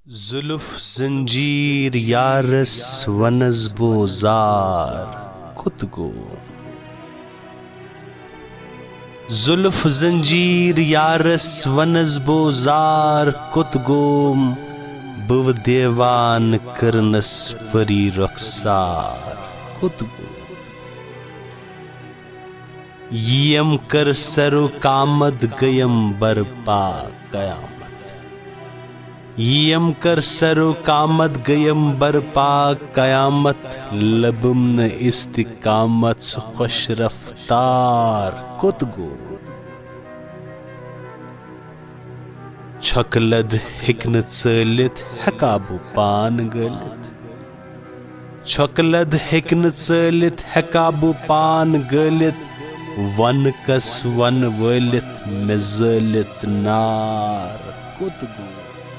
जुल्फ जंजीर यारस वनज बोजार कुत गो। जुल्फ जंजीर यारस वनज बोजार कुत गोम बव देवान करनस परी रखसार कुत गो। यम कर सरो कामद गयम बरपा कयामत। यम कर सरो कामत गयम बरपा कयामत लबम न इस्तिकामत खुश रफ्तार कुत गो। छकलद हिकन चलित हकाबु पान गलित। छकलद हिकन चलित हकाबु पान गलित वन कस वन वलित में जलित नार कुत गो।